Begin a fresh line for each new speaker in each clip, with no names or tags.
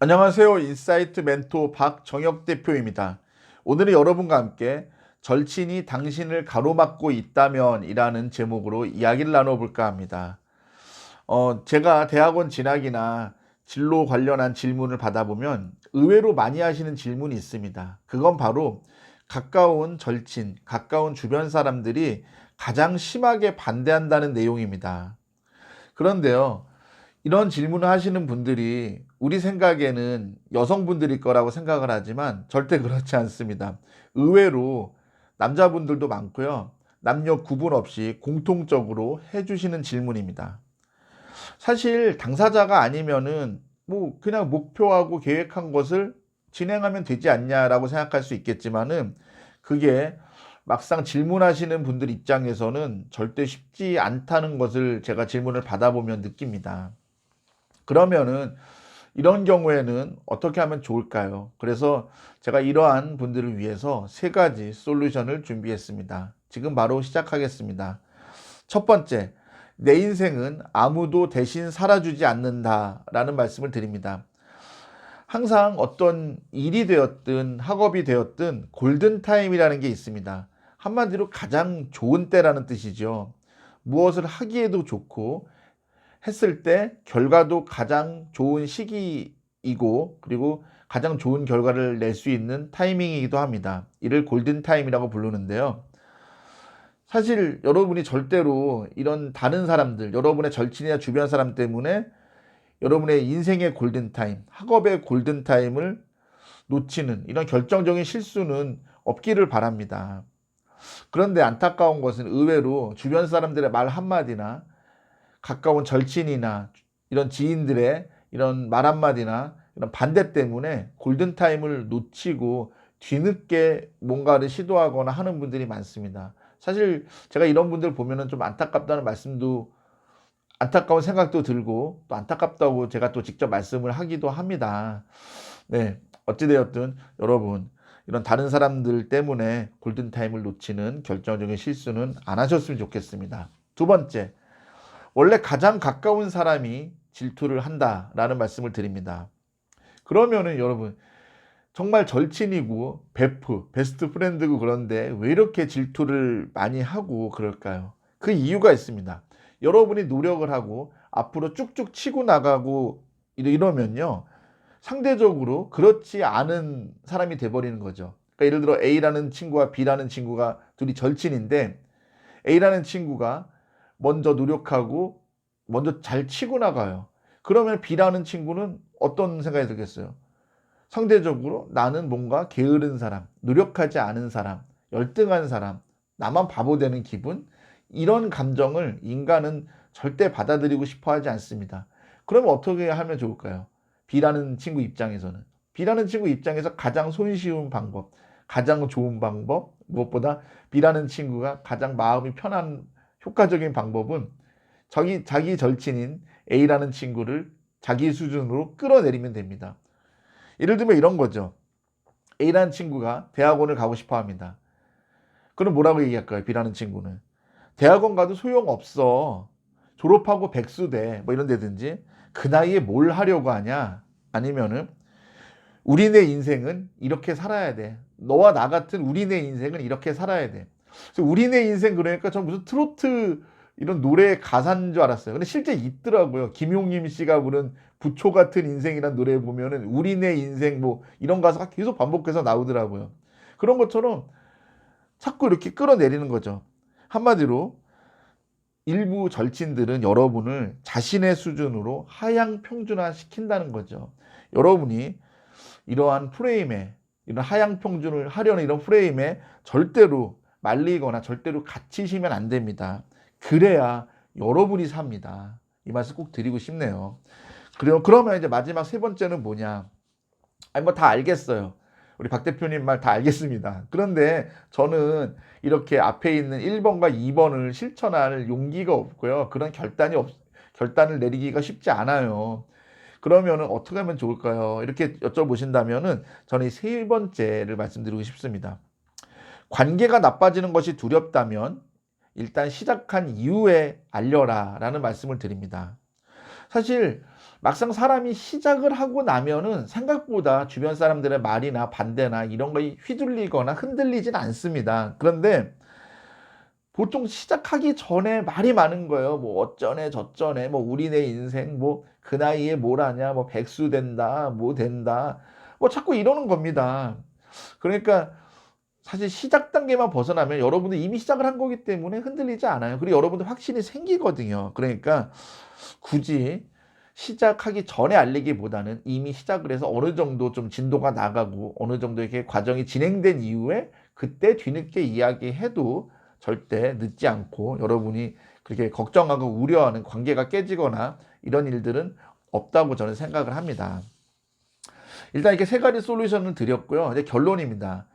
안녕하세요. 인사이트 멘토 박정혁 대표입니다. 오늘은 여러분과 함께 절친이 당신을 가로막고 있다면 이라는 제목으로 이야기를 나눠볼까 합니다. 제가 대학원 진학이나 진로 관련한 질문을 받아보면 의외로 많이 하시는 질문이 있습니다. 그건 바로 가까운 절친, 가까운 주변 사람들이 가장 심하게 반대한다는 내용입니다. 그런데요, 이런 질문을 하시는 분들이 우리 생각에는 여성분들일 거라고 생각을 하지만 절대 그렇지 않습니다. 의외로 남자분들도 많고요. 남녀 구분 없이 공통적으로 해주시는 질문입니다. 사실 당사자가 아니면은 뭐 그냥 목표하고 계획한 것을 진행하면 되지 않냐라고 생각할 수 있겠지만은 그게 막상 질문하시는 분들 입장에서는 절대 쉽지 않다는 것을 제가 질문을 받아보면 느낍니다. 그러면은 이런 경우에는 어떻게 하면 좋을까요? 그래서 제가 이러한 분들을 위해서 세 가지 솔루션을 준비했습니다. 지금 바로 시작하겠습니다. 첫 번째, 내 인생은 아무도 대신 살아주지 않는다라는 말씀을 드립니다. 항상 어떤 일이 되었든 학업이 되었든 골든타임이라는 게 있습니다. 한마디로 가장 좋은 때라는 뜻이죠. 무엇을 하기에도 좋고 했을 때 결과도 가장 좋은 시기이고 그리고 가장 좋은 결과를 낼 수 있는 타이밍이기도 합니다. 이를 골든타임이라고 부르는데요. 사실 여러분이 절대로 이런 다른 사람들, 여러분의 절친이나 주변 사람 때문에 여러분의 인생의 골든타임, 학업의 골든타임을 놓치는 이런 결정적인 실수는 없기를 바랍니다. 그런데 안타까운 것은 의외로 주변 사람들의 말 한마디나 가까운 절친이나 이런 지인들의 이런 말 한마디나 이런 반대 때문에 골든타임을 놓치고 뒤늦게 뭔가를 시도하거나 하는 분들이 많습니다. 사실 제가 이런 분들 보면은 좀 안타깝다는 말씀도 안타까운 생각도 들고 또 안타깝다고 제가 또 직접 말씀을 하기도 합니다. 네, 어찌되었든 여러분 이런 다른 사람들 때문에 골든타임을 놓치는 결정적인 실수는 안 하셨으면 좋겠습니다. 두 번째, 원래 가장 가까운 사람이 질투를 한다라는 말씀을 드립니다. 그러면은 여러분 정말 절친이고 베프, 베스트 프렌드고 그런데 왜 이렇게 질투를 많이 하고 그럴까요? 그 이유가 있습니다. 여러분이 노력을 하고 앞으로 쭉쭉 치고 나가고 이러면요. 상대적으로 그렇지 않은 사람이 돼버리는 거죠. 그러니까 예를 들어 A라는 친구와 B라는 친구가 둘이 절친인데 A라는 친구가 먼저 노력하고 먼저 잘 치고 나가요. 그러면 B라는 친구는 어떤 생각이 들겠어요? 상대적으로 나는 뭔가 게으른 사람, 노력하지 않은 사람, 열등한 사람, 나만 바보 되는 기분, 이런 감정을 인간은 절대 받아들이고 싶어 하지 않습니다. 그러면 어떻게 하면 좋을까요? B라는 친구 입장에서는. B라는 친구 입장에서 가장 손쉬운 방법, 가장 좋은 방법, 무엇보다 B라는 친구가 가장 마음이 편한 효과적인 방법은 자기 절친인 A라는 친구를 자기 수준으로 끌어내리면 됩니다. 예를 들면 이런 거죠. A라는 친구가 대학원을 가고 싶어 합니다. 그럼 뭐라고 얘기할까요? B라는 친구는. 대학원 가도 소용없어. 졸업하고 백수돼. 뭐 이런 데든지. 그 나이에 뭘 하려고 하냐? 아니면은 우리네 인생은 이렇게 살아야 돼. 너와 나 같은 우리네 인생은 이렇게 살아야 돼. 그래서 우리네 인생 그러니까 전 무슨 트로트 이런 노래 가사인 줄 알았어요. 근데 실제 있더라고요. 김용임 씨가 부른 부초 같은 인생이란 노래 보면은 우리네 인생 뭐 이런 가사가 계속 반복해서 나오더라고요. 그런 것처럼 자꾸 이렇게 끌어내리는 거죠. 한마디로 일부 절친들은 여러분을 자신의 수준으로 하향 평준화 시킨다는 거죠. 여러분이 이러한 프레임에 이런 하향 평준을 하려는 이런 프레임에 절대로 말리거나 절대로 갇히시면 안 됩니다. 그래야 여러분이 삽니다. 이 말씀 꼭 드리고 싶네요. 그러면 이제 마지막 세 번째는 뭐냐? 아니 뭐 다 알겠어요. 우리 박 대표님 말 다 알겠습니다. 그런데 저는 이렇게 앞에 있는 1번과 2번을 실천할 용기가 없고요. 그런 결단을 내리기가 쉽지 않아요. 그러면은 어떻게 하면 좋을까요? 이렇게 여쭤보신다면은 저는 이 세 번째를 말씀드리고 싶습니다. 관계가 나빠지는 것이 두렵다면 일단 시작한 이후에 알려라 라는 말씀을 드립니다. 사실 막상 사람이 시작을 하고 나면은 생각보다 주변 사람들의 말이나 반대나 이런 거에 휘둘리거나 흔들리진 않습니다. 그런데 보통 시작하기 전에 말이 많은 거예요. 뭐 어쩌네 저쩌네 뭐 우리네 인생 뭐 그 나이에 뭘 하냐 뭐 백수 된다 뭐 된다 뭐 자꾸 이러는 겁니다. 그러니까 사실 시작 단계만 벗어나면 여러분들 이미 시작을 한 거기 때문에 흔들리지 않아요. 그리고 여러분들 확신이 생기거든요. 그러니까 굳이 시작하기 전에 알리기보다는 이미 시작을 해서 어느 정도 좀 진도가 나가고 어느 정도 이렇게 과정이 진행된 이후에 그때 뒤늦게 이야기해도 절대 늦지 않고 여러분이 그렇게 걱정하고 우려하는 관계가 깨지거나 이런 일들은 없다고 저는 생각을 합니다. 일단 이렇게 세 가지 솔루션을 드렸고요. 이제 결론입니다.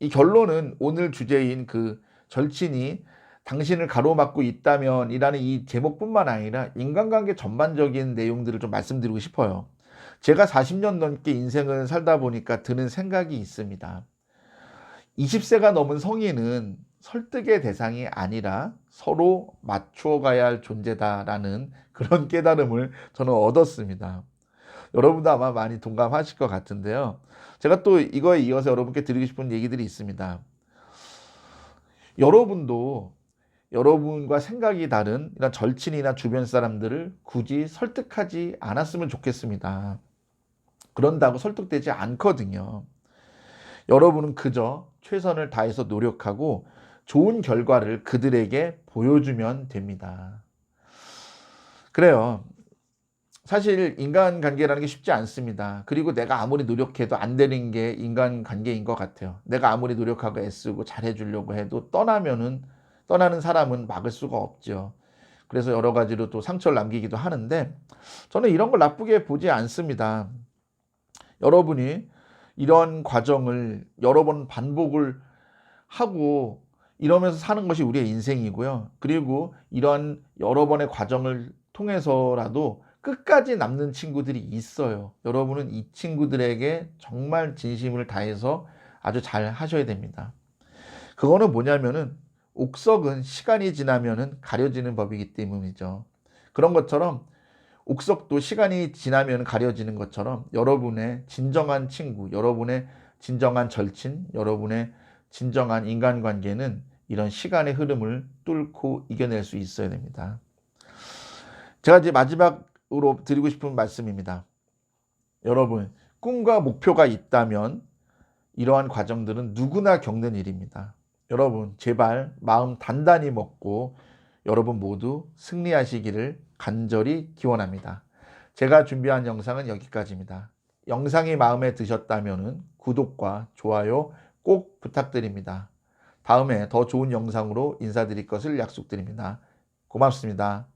이 결론은 오늘 주제인 그 절친이 당신을 가로막고 있다면 이라는 이 제목뿐만 아니라 인간관계 전반적인 내용들을 좀 말씀드리고 싶어요. 제가 40년 넘게 인생을 살다 보니까 드는 생각이 있습니다. 20세가 넘은 성인은 설득의 대상이 아니라 서로 맞추어 가야 할 존재다라는 그런 깨달음을 저는 얻었습니다. 여러분도 아마 많이 동감하실 것 같은데요. 제가 또 이거에 이어서 여러분께 드리고 싶은 얘기들이 있습니다. 여러분도 여러분과 생각이 다른 이런 절친이나 주변 사람들을 굳이 설득하지 않았으면 좋겠습니다. 그런다고 설득되지 않거든요. 여러분은 그저 최선을 다해서 노력하고 좋은 결과를 그들에게 보여주면 됩니다. 그래요. 사실 인간관계라는 게 쉽지 않습니다. 그리고 내가 아무리 노력해도 안 되는 게 인간관계인 것 같아요. 내가 아무리 노력하고 애쓰고 잘해주려고 해도 떠나는 사람은 막을 수가 없죠. 그래서 여러 가지로 또 상처를 남기기도 하는데 저는 이런 걸 나쁘게 보지 않습니다. 여러분이 이런 과정을 여러 번 반복을 하고 이러면서 사는 것이 우리의 인생이고요. 그리고 이런 여러 번의 과정을 통해서라도 끝까지 남는 친구들이 있어요. 여러분은 이 친구들에게 정말 진심을 다해서 아주 잘 하셔야 됩니다. 그거는 뭐냐면은 옥석은 시간이 지나면은 가려지는 법이기 때문이죠. 그런 것처럼 옥석도 시간이 지나면 가려지는 것처럼 여러분의 진정한 친구, 여러분의 진정한 절친, 여러분의 진정한 인간관계는 이런 시간의 흐름을 뚫고 이겨낼 수 있어야 됩니다. 제가 이제 마지막으로 드리고 싶은 말씀입니다. 여러분, 꿈과 목표가 있다면 이러한 과정들은 누구나 겪는 일입니다. 여러분, 제발 마음 단단히 먹고 여러분 모두 승리하시기를 간절히 기원합니다. 제가 준비한 영상은 여기까지입니다. 영상이 마음에 드셨다면 구독과 좋아요 꼭 부탁드립니다. 다음에 더 좋은 영상으로 인사드릴 것을 약속드립니다. 고맙습니다.